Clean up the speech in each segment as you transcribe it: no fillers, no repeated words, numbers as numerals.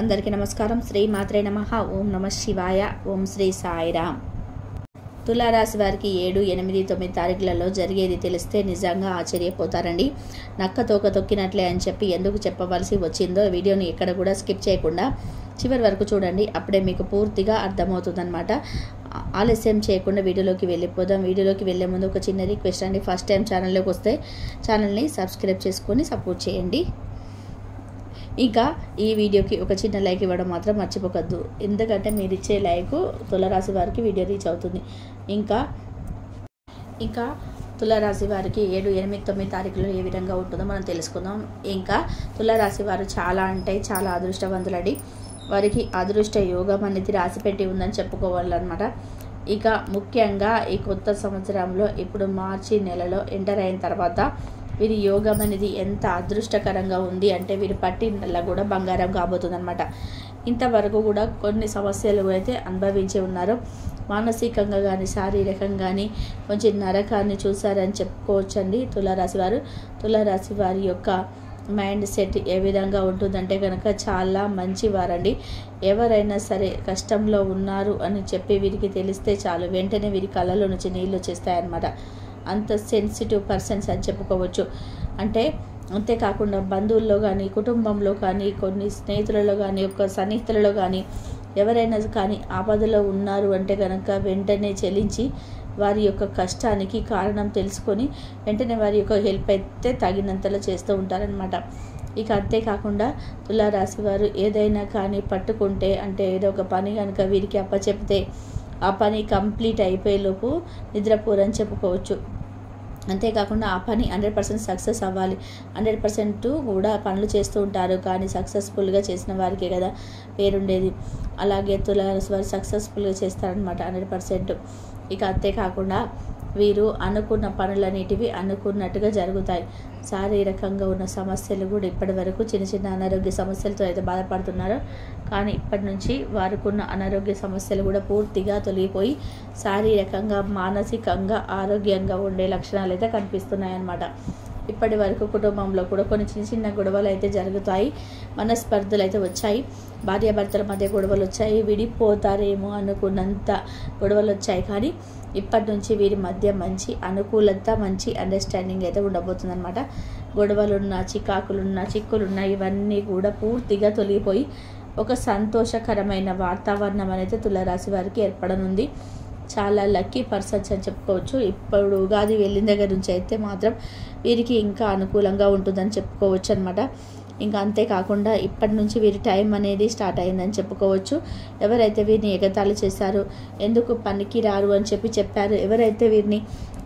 అందరికీ నమస్కారం. శ్రీ మాత్రే నమః. ఓం నమ శివాయ. ఓం శ్రీ సాయిరామ్. తులారాశి వారికి 7, 8, 9 తారీఖులలో జరిగేది తెలిస్తే నిజంగా ఆశ్చర్యపోతారండి. నక్క తోక తొక్కినట్లే అని చెప్పి ఎందుకు చెప్పవలసి వచ్చిందో వీడియోని ఎక్కడ కూడా స్కిప్ చేయకుండా చివరి వరకు చూడండి. అప్పుడే మీకు పూర్తిగా అర్థమవుతుందన్నమాట. ఆలస్యం చేయకుండా వీడియోలోకి వెళ్ళిపోదాం. వీడియోలోకి వెళ్ళే ముందు ఒక చిన్న రిక్వెస్ట్ అండి. ఫస్ట్ టైం ఛానల్లోకి వస్తే ఛానల్ని సబ్స్క్రైబ్ చేసుకొని సపోర్ట్ చేయండి. ఇంకా ఈ వీడియోకి ఒక చిన్న లైక్ ఇవ్వడం మాత్రం మర్చిపోకద్దు. ఎందుకంటే మీరు ఇచ్చే లైక్ తులారాశి వారికి వీడియో రీచ్ అవుతుంది. ఇంకా తులారాశి వారికి 7, 8, 9 తారీఖులో ఏ విధంగా ఉంటుందో మనం తెలుసుకుందాం. ఇంకా తులారాశి వారు చాలా అదృష్టవంతులండి. వారికి అదృష్ట యోగం అనేది రాసిపెట్టి ఉందని చెప్పుకోవాలన్నమాట. ఇక ముఖ్యంగా ఈ కొత్త సంవత్సరంలో ఇప్పుడు మార్చి నెలలో ఎంటర్ అయిన తర్వాత వీరి యోగం అనేది ఎంత అదృష్టకరంగా ఉంది అంటే వీరు పట్టినల్లా కూడా బంగారం కాబోతుంది అనమాట. ఇంతవరకు కూడా కొన్ని సమస్యలు అయితే అనుభవించి ఉన్నారు. మానసికంగా కానీ శారీరకంగా కానీ కొంచెం నరకాన్ని చూసారని చెప్పుకోవచ్చండి. తులారాశి వారి యొక్క మైండ్ సెట్ ఏ విధంగా ఉంటుందంటే కనుక చాలా మంచివారండి. ఎవరైనా సరే కష్టంలో ఉన్నారు అని చెప్పి వీరికి తెలిస్తే చాలు వెంటనే వీరి కళ్ళలో నుంచి నీళ్ళు వచ్చేస్తాయన్నమాట. అంత సెన్సిటివ్ పర్సన్స్ అని చెప్పుకోవచ్చు. అంతేకాకుండా బంధువుల్లో కానీ కుటుంబంలో కానీ కొన్ని స్నేహితులలో కానీ ఒక సన్నిహితులలో కానీ ఎవరైనా కానీ ఆపదలో ఉన్నారు అంటే కనుక వెంటనే చెల్లించి వారి యొక్క కష్టానికి కారణం తెలుసుకొని వెంటనే వారి యొక్క హెల్ప్ అయితే తగినంతలో చేస్తూ ఉంటారనమాట. ఇక అంతేకాకుండా తులారాశి వారు ఏదైనా కానీ పట్టుకుంటే అంటే ఏదో ఒక పని కనుక వీరికి అప్పచెప్తే ఆ పని కంప్లీట్ అయిపోయేలోపు నిద్రపోరని చెప్పుకోవచ్చు. అంతేకాకుండా ఆ పని 100% సక్సెస్ అవ్వాలి. 100% కూడా పనులు చేస్తూ ఉంటారు, కానీ సక్సెస్ఫుల్గా చేసిన వారికే కదా పేరుండేది. అలాగే తులారాశి వారు సక్సెస్ఫుల్గా చేస్తారనమాట 100%. ఇక అంతేకాకుండా వీరు అనుకున్న పనులన్నిటివి అనుకున్నట్టుగా జరుగుతాయి. శారీరకంగా ఉన్న సమస్యలు కూడా ఇప్పటి వరకు చిన్న అనారోగ్య సమస్యలతో అయితే బాధపడుతున్నారు, కానీ ఇప్పటి నుంచి వారికున్న అనారోగ్య సమస్యలు కూడా పూర్తిగా తొలగిపోయి శారీరకంగా మానసికంగా ఆరోగ్యంగా ఉండే లక్షణాలు అయితే కనిపిస్తున్నాయి అన్నమాట. ఇప్పటి వరకు కుటుంబంలో కూడా కొన్ని చిన్న గొడవలు అయితే జరుగుతాయి, మనస్పర్ధలు అయితే వచ్చాయి, భార్యాభర్తల మధ్య గొడవలు వచ్చాయి, విడిపోతారేమో అనుకున్నంత గొడవలు వచ్చాయి. కానీ ఇప్పటి నుంచి వీరి మధ్య మంచి అనుకూలత, మంచి అండర్స్టాండింగ్ అయితే ఉండబోతుందన్నమాట. గొడవలున్నా, చిక్కులున్నా ఇవన్నీ కూడా పూర్తిగా తొలగిపోయి ఒక సంతోషకరమైన వాతావరణం అనేది తులారాశి వారికి ఏర్పడనుంది. చాలా లక్కీ పర్సన్స్ అని చెప్పుకోవచ్చు. ఇప్పుడు ఉగాది వెళ్ళిన దగ్గర నుంచి అయితే మాత్రం వీరికి ఇంకా అనుకూలంగా ఉంటుందని చెప్పుకోవచ్చు అనమాట. ఇంకా అంతేకాకుండా ఇప్పటి నుంచి వీరి టైం అనేది స్టార్ట్ అయిందని చెప్పుకోవచ్చు. ఎవరైతే వీరిని ఎగతాళి చేశారో, ఎందుకు పనికి రారు అని చెప్పారు, ఎవరైతే వీరిని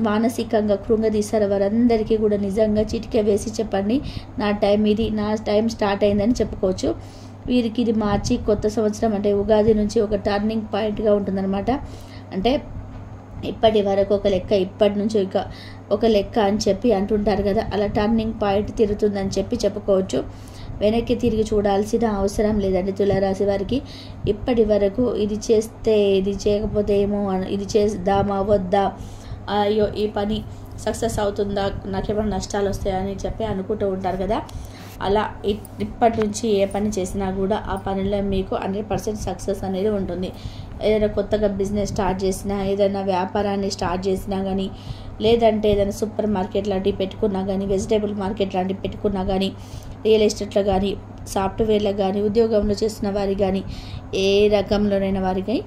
మానసికంగా కృంగదీశారో వారందరికీ కూడా నిజంగా చిటికె వేసి చెప్పండి, నా టైం స్టార్ట్ అయిందని చెప్పుకోవచ్చు. వీరికి ఇది మార్చి కొత్త సంవత్సరం అంటే ఉగాది నుంచి ఒక టర్నింగ్ పాయింట్గా ఉంటుందన్నమాట. అంటే ఇప్పటి వరకు ఒక లెక్క, ఇప్పటి నుంచి ఇక ఒక లెక్క అని చెప్పి అంటుంటారు కదా, అలా టర్నింగ్ పాయింట్ తిరుగుతుందని చెప్పుకోవచ్చు. వెనక్కి తిరిగి చూడాల్సిన అవసరం లేదండి తులారాశి వారికి. ఇప్పటి వరకు ఇది చేస్తే ఇది చేయకపోతే ఏమో, ఇది చేద్దామా వద్దా, అయ్యో ఈ పని సక్సెస్ అవుతుందా, నాకేమైనా నష్టాలు వస్తాయా అని చెప్పి అనుకుంటూ ఉంటారు కదా. అలా ఇప్పటి నుంచి ఏ పని చేసినా కూడా ఆ పనిలో మీకు 100% సక్సెస్ అనేది ఉంటుంది. ఏదైనా కొత్తగా బిజినెస్ స్టార్ట్ చేసినా, ఏదైనా వ్యాపారాన్ని స్టార్ట్ చేసినా కానీ, లేదంటే ఏదైనా సూపర్ మార్కెట్ లాంటివి పెట్టుకున్నా కానీ, వెజిటేబుల్ మార్కెట్ లాంటివి పెట్టుకున్నా కానీ, రియల్ ఎస్టేట్లో కానీ, సాఫ్ట్వేర్లో కానీ, ఉద్యోగంలో చేస్తున్న వారికి కానీ, ఏ రకంలోనైనా వారికి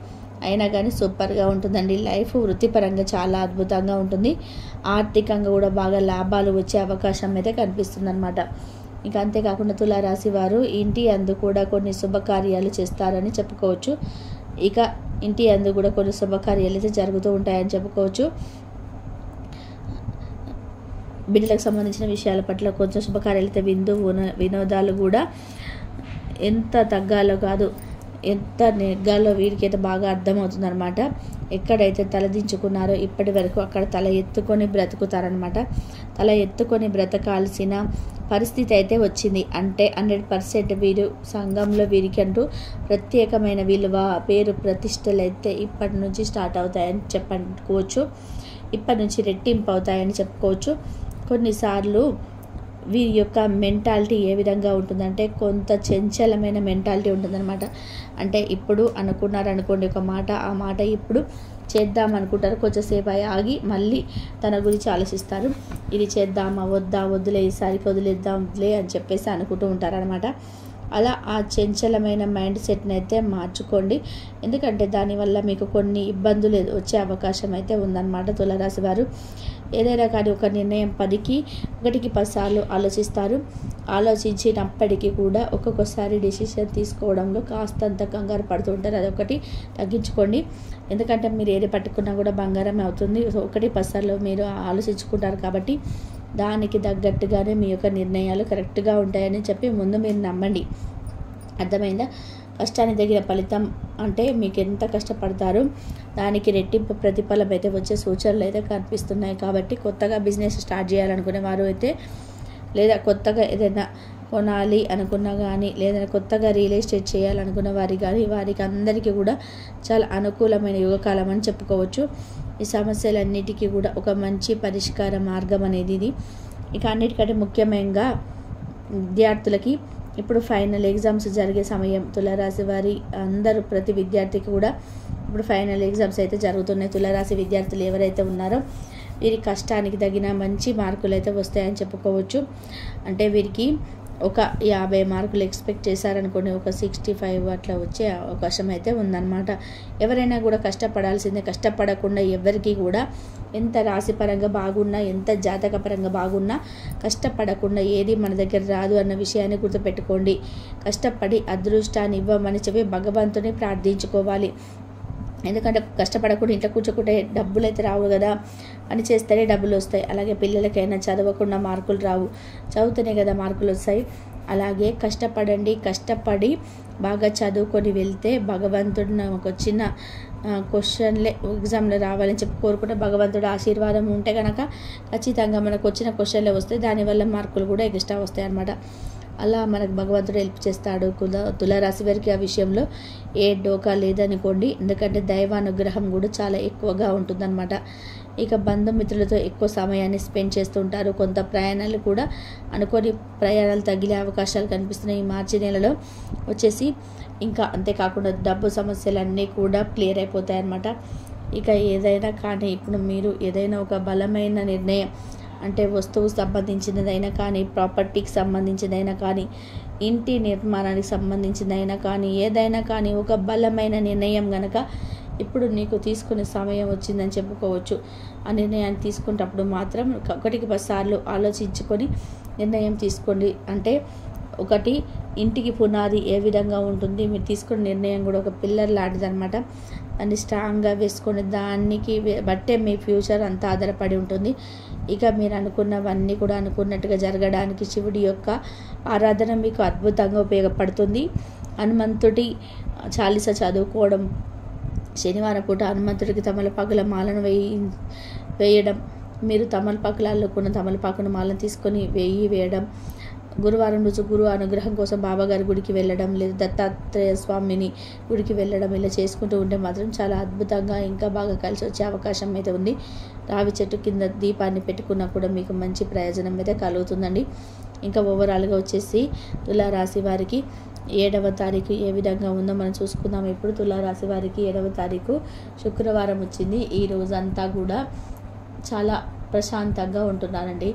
అయినా కానీ సూపర్గా ఉంటుందండి. లైఫ్ వృత్తిపరంగా చాలా అద్భుతంగా ఉంటుంది. ఆర్థికంగా కూడా బాగా లాభాలు వచ్చే అవకాశం అయితే కనిపిస్తుంది అనమాట. ఇంకా అంతేకాకుండా తులారాశి వారు ఇంటి అందు కూడా కొన్ని శుభకార్యాలు చేస్తారని చెప్పుకోవచ్చు. ఇక ఇంటి అందు కూడా కొన్ని శుభకార్యాలు అయితే జరుగుతూ ఉంటాయని చెప్పుకోవచ్చు. బిడ్డలకు సంబంధించిన విషయాల పట్ల కొంచెం శుభకార్యాలు అయితే వినోదాలు కూడా ఎంత తగ్గాలో కాదు, ఎంత నెగ్గాలో వీరికి అయితే బాగా అర్థమవుతుంది అనమాట. ఎక్కడైతే తలదించుకున్నారో ఇప్పటి వరకు అక్కడ తల ఎత్తుకొని బ్రతుకుతారనమాట. తల ఎత్తుకొని బ్రతకాల్సిన పరిస్థితి అయితే వచ్చింది. అంటే 100% వీరు సంఘంలో వీరికి అంటూ ప్రత్యేకమైన విలువ, పేరు, ప్రతిష్టలు అయితే ఇప్పటి నుంచి స్టార్ట్ అవుతాయని చెప్పుకోవచ్చు. ఇప్పటి నుంచి రెట్టింపు అవుతాయని చెప్పుకోవచ్చు. కొన్నిసార్లు వీరి యొక్క మెంటాలిటీ ఏ విధంగా ఉంటుందంటే కొంత చంచలమైన మెంటాలిటీ ఉంటుందన్నమాట. అంటే ఇప్పుడు అనుకున్నారనుకోండి ఒక మాట, ఆ మాట ఇప్పుడు చేద్దాం అనుకుంటారు, కొంచెంసేపు ఆగి మళ్ళీ తన గురించి ఆలోచిస్తారు. ఇది చేద్దామా వద్దా, వద్దులే ఈసారికి వదిలేద్దాంలే అని చెప్పేసి అనుకుంటూ ఉంటారనమాట. అలా ఆ చంచలమైన మైండ్ సెట్ని అయితే మార్చుకోండి. ఎందుకంటే దానివల్ల మీకు కొన్ని ఇబ్బందులు వచ్చే అవకాశం అయితే ఉందన్నమాట. తులారాశి వారు ఏదైనా కానీ ఒక నిర్ణయం 10కి 10 సార్లు ఆలోచిస్తారు. ఆలోచించినప్పటికీ కూడా ఒక్కొక్కసారి డెసిషన్ తీసుకోవడంలో కాస్తంత కంగారు పడుతూ ఉంటారు. అదొకటి తగ్గించుకోండి. ఎందుకంటే మీరు ఏది పట్టుకున్నా కూడా బంగారమే అవుతుంది. 1-10 సార్లు మీరు ఆలోచించుకుంటారు కాబట్టి దానికి తగ్గట్టుగానే మీ యొక్క నిర్ణయాలు కరెక్ట్గా ఉంటాయని చెప్పి ముందు మీరు నమ్మండి. అర్థమైందా? కష్టానికి తగిన ఫలితం అంటే మీకు ఎంత కష్టపడతారో దానికి రెట్టింపు ప్రతిఫలం అయితే వచ్చే సూచనలు అయితే కనిపిస్తున్నాయి. కాబట్టి కొత్తగా బిజినెస్ స్టార్ట్ చేయాలనుకునే వారు అయితే, లేదా కొత్తగా ఏదైనా కొనాలి అనుకున్నా కానీ, లేదా కొత్తగా రియల్ ఎస్టేట్ చేయాలనుకున్న వారికి అందరికీ కూడా చాలా అనుకూలమైన యుగకాలం అని చెప్పుకోవచ్చు. ఈ సమస్యలన్నిటికీ కూడా ఒక మంచి పరిష్కార మార్గం అనేది ఇది. ఇక అన్నిటికంటే ముఖ్యంగా విద్యార్థులకి ఇప్పుడు ఫైనల్ ఎగ్జామ్స్ జరిగే సమయం. తులారాశి వారి అందరూ ప్రతి విద్యార్థికి కూడా ఇప్పుడు ఫైనల్ ఎగ్జామ్స్ అయితే జరుగుతున్నాయి. తులారాశి విద్యార్థులు ఎవరైతే ఉన్నారో వీరి కష్టానికి తగిన మంచి మార్కులు అయితే వస్తాయని చెప్పుకోవచ్చు. అంటే వీరికి ఒక 50 మార్కులు ఎక్స్పెక్ట్ చేశారనుకోండి, ఒక 65 అట్లా వచ్చే అవకాశం అయితే ఉందన్నమాట. ఎవరైనా కూడా కష్టపడాల్సిందే. కష్టపడకుండా ఎవరికి కూడా ఎంత రాశిపరంగా బాగున్నా, ఎంత జాతకపరంగా బాగున్నా కష్టపడకుండా ఏది మన దగ్గర రాదు అన్న విషయాన్ని గుర్తుపెట్టుకోండి. కష్టపడి అదృష్టాన్ని ఇవ్వమని చెప్పి భగవంతుని ప్రార్థించుకోవాలి. ఎందుకంటే కష్టపడకుండా ఇంట్లో కూర్చోకుంటే డబ్బులు అయితే రావు కదా, అని చేస్తేనే డబ్బులు వస్తాయి. అలాగే పిల్లలకైనా చదవకుండా మార్కులు రావు, చదువుతూనే కదా మార్కులు వస్తాయి. అలాగే కష్టపడండి. కష్టపడి బాగా చదువుకొని వెళ్తే భగవంతుడు నాకు వచ్చిన క్వశ్చన్లే ఎగ్జామ్లో రావాలని చెప్పి కోరుకుంటే భగవంతుడు ఆశీర్వాదం ఉంటే కనుక ఖచ్చితంగా మనకు వచ్చిన క్వశ్చన్లే వస్తాయి. దానివల్ల మార్కులు కూడా ఎక్స్ట్రా వస్తాయి అన్నమాట. అలా మనకు భగవంతుడు హెల్ప్ చేస్తాడు. తులారాశి వారికి ఆ విషయంలో ఏ డోకా లేదనుకోండి. ఎందుకంటే దైవానుగ్రహం కూడా చాలా ఎక్కువగా ఉంటుందన్నమాట. ఇక బంధుమిత్రులతో ఎక్కువ సమయాన్ని స్పెండ్ చేస్తుంటారు. కొంత ప్రయాణాలు కూడా అనుకోని ప్రయాణాలు తగిలే అవకాశాలు కనిపిస్తున్నాయి ఈ మార్చి నెలలో వచ్చేసి. ఇంకా అంతేకాకుండా డబ్బు సమస్యలన్నీ కూడా క్లియర్ అయిపోతాయి అన్నమాట. ఇక ఏదైనా కానీ ఇప్పుడు మీరు ఏదైనా ఒక బలమైన నిర్ణయం అంటే వస్తువుకు సంబంధించినదైనా కానీ, ప్రాపర్టీకి సంబంధించినదైనా కానీ, ఇంటి నిర్మాణానికి సంబంధించినదైనా కానీ, ఏదైనా కానీ ఒక బలమైన నిర్ణయం కనుక ఇప్పుడు నీకు తీసుకునే సమయం వచ్చిందని చెప్పుకోవచ్చు. ఆ నిర్ణయాన్ని తీసుకునేటప్పుడు మాత్రం 1-10 సార్లు ఆలోచించుకొని నిర్ణయం తీసుకోండి. అంటే ఒకటి, ఇంటికి పునాది ఏ విధంగా ఉంటుంది, మీరు తీసుకునే నిర్ణయం కూడా ఒక పిల్లర్ లాంటిది అనమాట. దాన్ని స్ట్రాంగ్గా వేసుకొని దానికి బట్టే మీ ఫ్యూచర్ అంతా ఆధారపడి ఉంటుంది. ఇక మీరు అనుకున్నవన్నీ కూడా అనుకున్నట్టుగా జరగడానికి శివుడి యొక్క ఆరాధన మీకు అద్భుతంగా ఉపయోగపడుతుంది. హనుమంతుడి చాలీస చదువుకోవడం, శనివారం పూట హనుమంతుడికి తమలపాకుల మాలను వేయడం, మీరు తమలపాకులు అల్లుకున్న తమలపాకుల మాలను తీసుకొని వేయడం, గురువారం రోజు గురు అనుగ్రహం కోసం బాబాగారి గుడికి వెళ్ళడం, లేదా దత్తాత్రేయ స్వామిని గుడికి వెళ్ళడం, ఇలా చేసుకుంటూ ఉంటే మాత్రం చాలా అద్భుతంగా ఇంకా బాగా కలిసి వచ్చే అవకాశం అయితే ఉంది. రావి చెట్టు కింద దీపాన్ని పెట్టుకున్నా కూడా మీకు మంచి ప్రయోజనం అయితే కలుగుతుందండి. ఇంకా ఓవరాల్గా వచ్చేసి తులారాశి వారికి 7వ తారీఖు ఏ విధంగా ఉందో మనం చూసుకుందాం. ఇప్పుడు తులారాశి వారికి 7వ తారీఖు శుక్రవారం వచ్చింది. ఈ రోజంతా కూడా చాలా ప్రశాంతంగా ఉంటున్నారండి.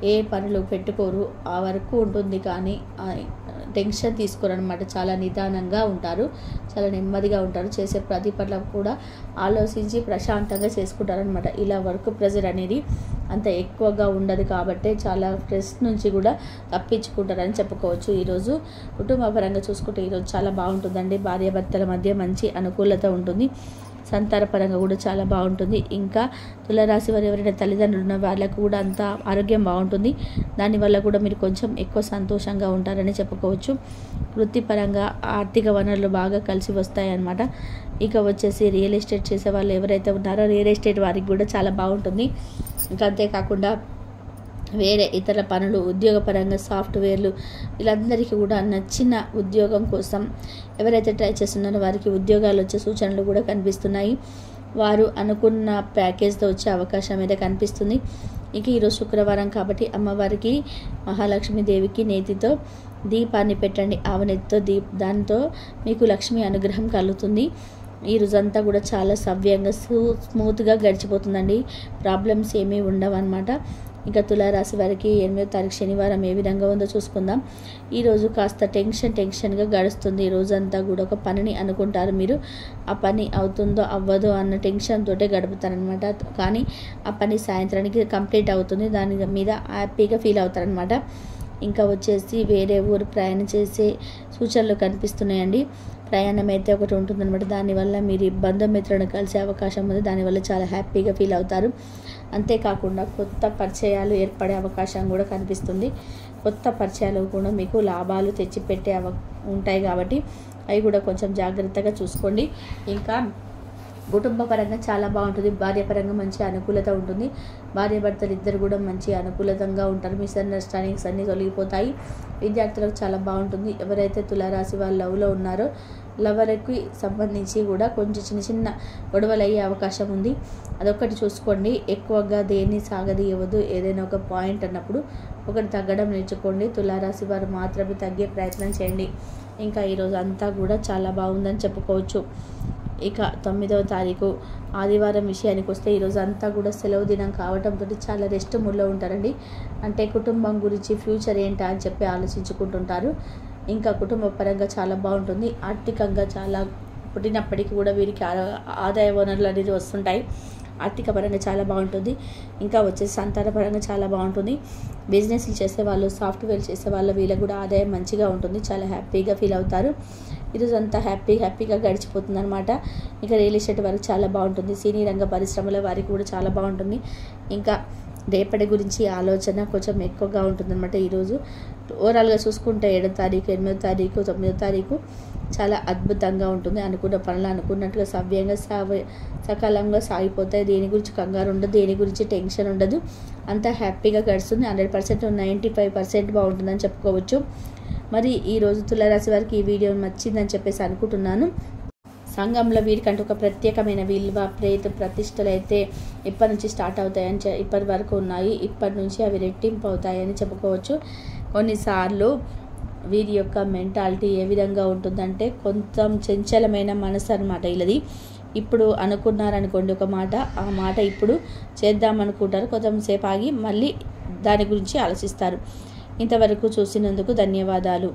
ఏ పనులు పెట్టుకోరు, ఆ వరకు ఉంటుంది కానీ టెన్షన్ తీసుకోరు అనమాట. చాలా నిదానంగా ఉంటారు, చాలా నెమ్మదిగా ఉంటారు. చేసే ప్రతి పట్ల కూడా ఆలోచించి ప్రశాంతంగా చేసుకుంటారనమాట. ఇలా వర్క్ ప్రెజర్ అనేది అంత ఎక్కువగా ఉండదు కాబట్టి చాలా స్ట్రెస్ నుంచి కూడా తప్పించుకుంటారని చెప్పుకోవచ్చు. ఈరోజు కుటుంబ పరంగా చూసుకుంటే ఈరోజు చాలా బాగుంటుందండి. భార్యాభర్తల మధ్య మంచి అనుకూలత ఉంటుంది. సంతానపరంగా కూడా చాలా బాగుంటుంది. ఇంకా తులారాశి వారు ఎవరైనా తల్లిదండ్రులు ఉన్న వాళ్ళకు కూడా అంత ఆరోగ్యం బాగుంటుంది. దానివల్ల కూడా మీరు కొంచెం ఎక్కువ సంతోషంగా ఉంటారని చెప్పుకోవచ్చు. వృత్తిపరంగా ఆర్థిక వనరులు బాగా కలిసి వస్తాయి అన్నమాట. ఇక వచ్చేసి రియల్ ఎస్టేట్ చేసే వాళ్ళు ఎవరైతే ఉన్నారో రియల్ ఎస్టేట్ వారికి కూడా చాలా బాగుంటుంది. ఇంకా అంతేకాకుండా వేరే ఇతర పనులు, ఉద్యోగపరంగా సాఫ్ట్వేర్లు, వీళ్ళందరికీ కూడా నచ్చిన ఉద్యోగం కోసం ఎవరైతే ట్రై చేస్తున్నారో వారికి ఉద్యోగాలు వచ్చే సూచనలు కూడా కనిపిస్తున్నాయి. వారు అనుకున్న ప్యాకేజ్తో వచ్చే అవకాశం అయితే కనిపిస్తుంది. ఇక ఈరోజు శుక్రవారం కాబట్టి అమ్మవారికి మహాలక్ష్మీదేవికి నేతితో దీపాన్ని పెట్టండి. ఆవనెత్తితో దాంతో మీకు లక్ష్మి అనుగ్రహం కలుగుతుంది. ఈ రోజంతా కూడా చాలా సవ్యంగా స్మూత్గా గడిచిపోతుందండి. ప్రాబ్లమ్స్ ఏమీ ఉండవు అన్నమాట. ఇంకా తులారాశి వారికి 8వ తారీఖు శనివారం ఏ విధంగా ఉందో చూసుకుందాం. ఈరోజు కాస్త టెన్షన్గా గడుస్తుంది. ఈ రోజంతా కూడా ఒక పనిని అనుకుంటారు మీరు, ఆ పని అవుతుందో అవ్వదో అన్న టెన్షన్ తోటే గడుపుతారనమాట. కానీ ఆ పని సాయంత్రానికి కంప్లీట్ అవుతుంది, దాని మీద హ్యాపీగా ఫీల్ అవుతారనమాట. ఇంకా వచ్చేసి వేరే ఊరు ప్రయాణం చేసే సూచనలు కనిపిస్తున్నాయండి. ప్రయాణం అయితే ఒకటి ఉంటుందన్నమాట. దానివల్ల మీరు బంధుమిత్రులను కలిసే అవకాశం ఉంది. దానివల్ల చాలా హ్యాపీగా ఫీల్ అవుతారు. అంతేకాకుండా కొత్త పరిచయాలు ఏర్పడే అవకాశం కూడా కనిపిస్తుంది. కొత్త పరిచయాలు కూడా మీకు లాభాలు తెచ్చిపెట్టే ఉంటాయి కాబట్టి అవి కూడా కొంచెం జాగ్రత్తగా చూసుకోండి. ఇంకా కుటుంబ పరంగా చాలా బాగుంటుంది. భార్యపరంగా మంచి అనుకూలత ఉంటుంది. భార్యాభర్తలు ఇద్దరు కూడా మంచి అనుకూలంగా ఉంటారు. మిస్అండర్స్టాండింగ్స్ అన్నీ తొలగిపోతాయి. విద్యార్థులకు చాలా బాగుంటుంది. ఎవరైతే తులారాశి వాళ్ళు లవ్లో ఉన్నారో లవర్కి సంబంధించి కూడా కొంచెం చిన్న గొడవలు అయ్యే అవకాశం ఉంది. అదొక్కటి చూసుకోండి. ఎక్కువగా దేన్ని సాగదీయవద్దు. ఏదైనా ఒక పాయింట్ అన్నప్పుడు ఒకటి తగ్గడం నేర్చుకోండి. తులారాశి వారు మాత్రమే తగ్గే ప్రయత్నం చేయండి. ఇంకా ఈరోజు అంతా కూడా చాలా బాగుందని చెప్పుకోవచ్చు. ఇక 9వ తారీఖు ఆదివారం విషయానికి వస్తే ఈరోజు అంతా కూడా సెలవు దినం కావడంతో చాలా రెస్ట్ మూడ్లో ఉంటారండి. అంటే కుటుంబం గురించి ఫ్యూచర్ ఏంటా అని చెప్పి ఆలోచించుకుంటుంటారు. ఇంకా కుటుంబ పరంగా చాలా బాగుంటుంది. ఆర్థికంగా చాలా పుట్టినప్పటికీ కూడా వీరికి ఆదాయ వనరులు అనేది వస్తుంటాయి. ఆర్థిక పరంగా చాలా బాగుంటుంది. ఇంకా వచ్చేసి సంతాన పరంగా చాలా బాగుంటుంది. బిజినెస్లు చేసేవాళ్ళు, సాఫ్ట్వేర్ చేసేవాళ్ళు వీళ్ళకి కూడా ఆదాయం మంచిగా ఉంటుంది. చాలా హ్యాపీగా ఫీల్ అవుతారు. ఈరోజు అంతా హ్యాపీగా గడిచిపోతుంది అనమాట. ఇంకా రియల్ ఎస్టేట్ వారికి చాలా బాగుంటుంది. సినీ రంగ పరిశ్రమల వారికి కూడా చాలా బాగుంటుంది. ఇంకా రేపటి గురించి ఆలోచన కొంచెం ఎక్కువగా ఉంటుందన్నమాట. ఈరోజు ఓవరాల్గా చూసుకుంటే 7వ తారీఖు, 8వ తారీఖు, 9వ తారీఖు చాలా అద్భుతంగా ఉంటుంది. అనుకున్న పనులు అనుకున్నట్టుగా సవ్యంగా సకాలంగా సాగిపోతాయి. దేని గురించి కంగారు ఉండదు, దేని గురించి టెన్షన్ ఉండదు. అంతా హ్యాపీగా గడుస్తుంది. 100% 95% బాగుంటుందని చెప్పుకోవచ్చు. మరి ఈరోజు తులారాశి వారికి ఈ వీడియో నచ్చిందని చెప్పేసి అనుకుంటున్నాను. సంఘంలో వీరికంటూ ఒక ప్రత్యేకమైన విలువ, ప్రేత ప్రతిష్టలు అయితే ఇప్పటి నుంచి స్టార్ట్ అవుతాయని ఇప్పటి వరకు ఉన్నాయి. ఇప్పటి నుంచి అవి రెట్టింపు అవుతాయని చెప్పుకోవచ్చు. కొన్నిసార్లు వీరి యొక్క మెంటాలిటీ ఏ విధంగా ఉంటుందంటే కొంచెం చంచలమైన మనసు అనమాట వీళ్ళది. ఇప్పుడు అనుకున్నారనుకోండి ఒక మాట, ఆ మాట ఇప్పుడు చేద్దామనుకుంటారు. కొంచెంసేపు ఆగి మళ్ళీ దాని గురించి ఆలోచిస్తారు. ఇంతవరకు చూసినందుకు ధన్యవాదాలు.